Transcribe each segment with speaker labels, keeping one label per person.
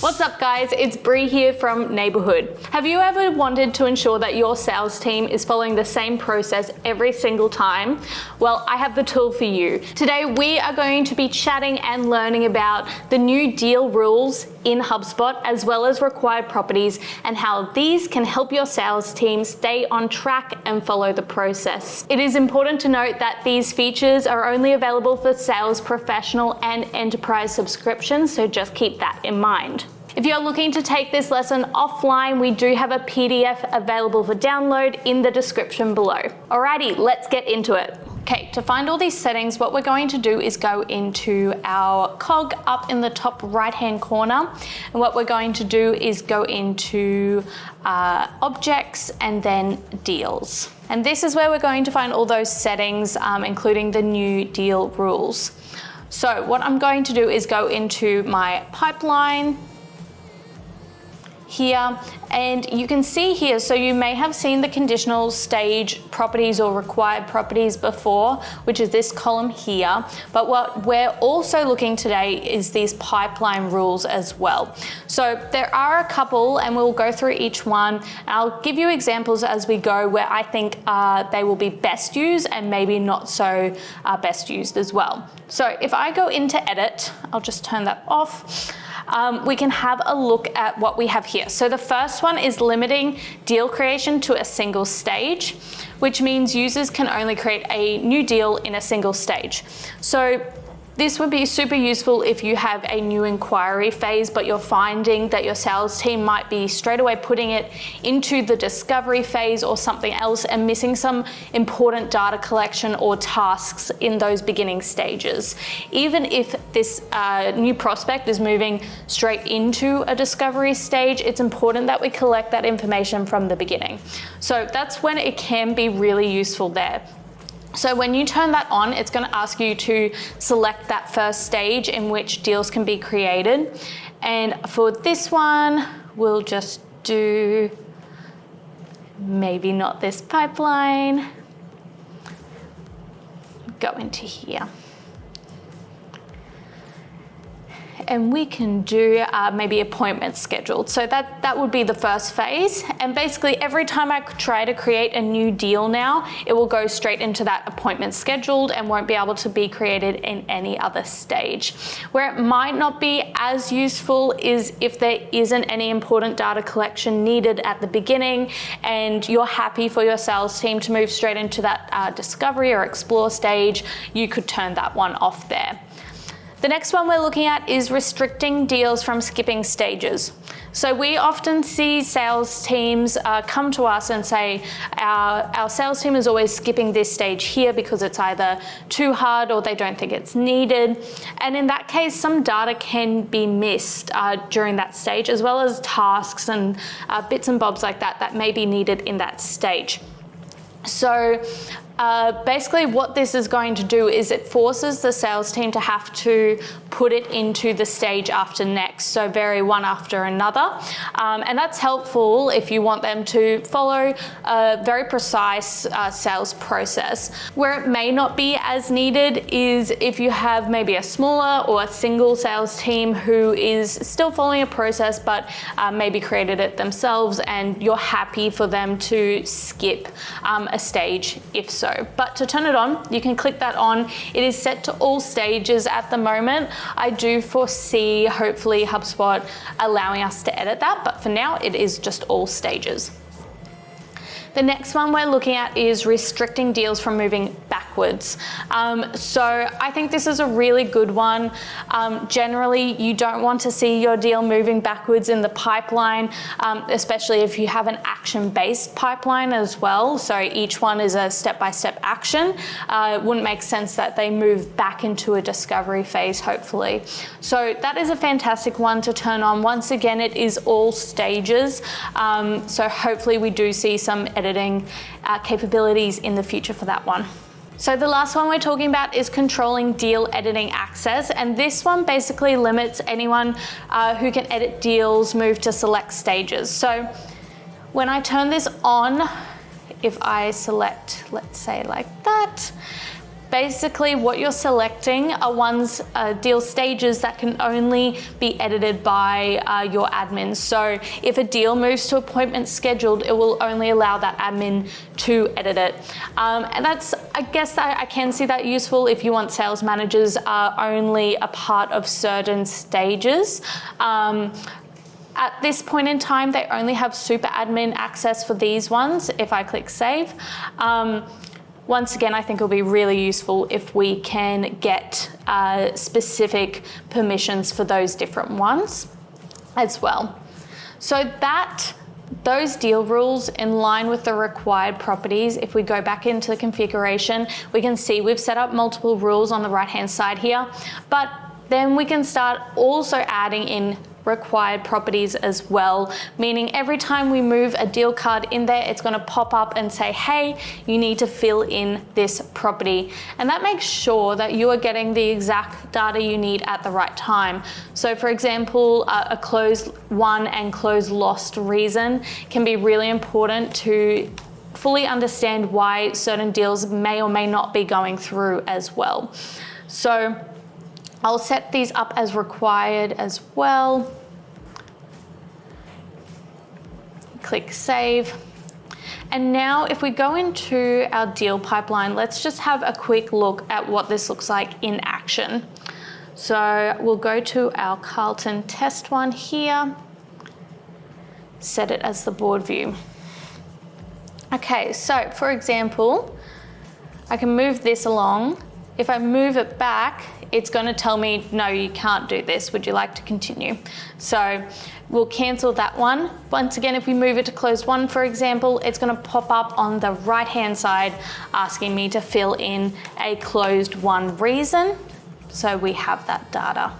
Speaker 1: What's up guys, it's Bree here from Neighborhood. Have you ever wanted to ensure that your sales team is following the same process every single time? Well, I have the tool for you. Today we are going to be chatting and learning about the new deal rules in HubSpot as well as required properties and how these can help your sales team stay on track and follow the process. It is important to note that these features are only available for sales professional and enterprise subscriptions, so just keep that in mind. If you're looking to take this lesson offline, we do have a PDF available for download in the description below. Alrighty, let's get into it. Okay, to find all these settings, what we're going to do is go into our cog up in the top right-hand corner. And what we're going to do is go into objects and then deals. And this is where we're going to find all those settings, including the new deal rules. So what I'm going to do is go into my pipeline here, and you can see here, so you may have seen the conditional stage properties or required properties before, which is this column here, but what we're also looking today is these pipeline rules as well. So there are a couple and we'll go through each one. I'll give you examples as we go where I think they will be best used and maybe not so best used as well. So if I go into edit, I'll just turn that off. We can have a look at what we have here. So the first one is limiting deal creation to a single stage, which means users can only create a new deal in a single stage. So this would be super useful if you have a new inquiry phase, but you're finding that your sales team might be straight away putting it into the discovery phase or something else and missing some important data collection or tasks in those beginning stages. Even if this new prospect is moving straight into a discovery stage, it's important that we collect that information from the beginning. So that's when it can be really useful there. So when you turn that on, it's going to ask you to select that first stage in which deals can be created. And for this one, we'll just do maybe not this pipeline. Go into here. And we can do maybe appointments scheduled. So that would be the first phase. And basically every time I try to create a new deal now, it will go straight into that appointment scheduled and won't be able to be created in any other stage. Where it might not be as useful is if there isn't any important data collection needed at the beginning and you're happy for your sales team to move straight into that discovery or explore stage, you could turn that one off there. The next one we're looking at is restricting deals from skipping stages. So we often see sales teams come to us and say, our sales team is always skipping this stage here because it's either too hard or they don't think it's needed. And in that case, some data can be missed during that stage, as well as tasks and bits and bobs like that that may be needed in that stage. So basically what this is going to do is it forces the sales team to have to put it into the stage after next, so vary one after another. And that's helpful if you want them to follow a very precise sales process. Where it may not be as needed is if you have maybe a smaller or a single sales team who is still following a process but maybe created it themselves and you're happy for them to skip a stage if so. But to turn it on, you can click that on. It is set to all stages at the moment. I do foresee hopefully HubSpot allowing us to edit that, but for now it is just all stages. The next one we're looking at is restricting deals from moving backwards. So I think this is a really good one. Generally, you don't want to see your deal moving backwards in the pipeline, especially if you have an action-based pipeline as well. So each one is a step-by-step action. It wouldn't make sense that they move back into a discovery phase, hopefully. So that is a fantastic one to turn on. Once again, it is all stages. So hopefully we do see some editing capabilities in the future for that one. So the last one we're talking about is controlling deal editing access, and this one basically limits anyone who can edit deals move to select stages. So when I turn this on, if I select, let's say like that, Basically, what you're selecting are deal stages that can only be edited by your admin. So if a deal moves to appointment scheduled, it will only allow that admin to edit it. And that's, I guess that I can see that useful if you want sales managers only a part of certain stages. At this point in time, they only have super admin access for these ones if I click save. Once again, I think it'll be really useful if we can get specific permissions for those different ones as well. So those deal rules in line with the required properties, if we go back into the configuration, we can see we've set up multiple rules on the right-hand side here, but then we can start also adding in required properties as well, meaning every time we move a deal card in there, it's going to pop up and say, hey, you need to fill in this property. And that makes sure that you are getting the exact data you need at the right time. So for example, a closed won and closed lost reason can be really important to fully understand why certain deals may or may not be going through as well. So I'll set these up as required as well. Click save. And now if we go into our deal pipeline, let's just have a quick look at what this looks like in action. So we'll go to our Carlton test one here, set it as the board view. Okay, so for example, I can move this along. If I move it back, it's going to tell me, no, you can't do this. Would you like to continue? So we'll cancel that one. Once again, if we move it to closed one, for example, it's going to pop up on the right-hand side asking me to fill in a closed one reason. So we have that data.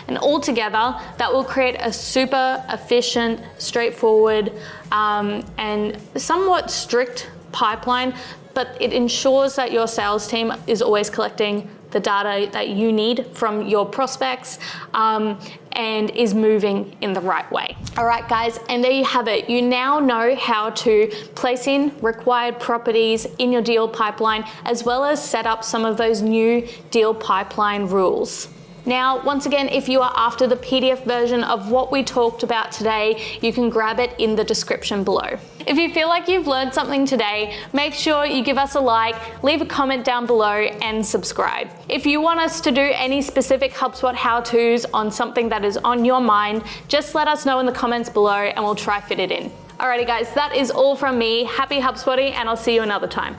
Speaker 1: And altogether, that will create a super efficient, straightforward, and somewhat strict pipeline, but it ensures that your sales team is always collecting the data that you need from your prospects and is moving in the right way. All right, guys, and there you have it. You now know how to place in required properties in your deal pipeline, as well as set up some of those new deal pipeline rules. Now, once again, if you are after the PDF version of what we talked about today, you can grab it in the description below. If you feel like you've learned something today, make sure you give us a like, leave a comment down below, and subscribe. If you want us to do any specific HubSpot how-tos on something that is on your mind, just let us know in the comments below and we'll try fit it in. Alrighty guys, that is all from me. Happy HubSpotting, and I'll see you another time.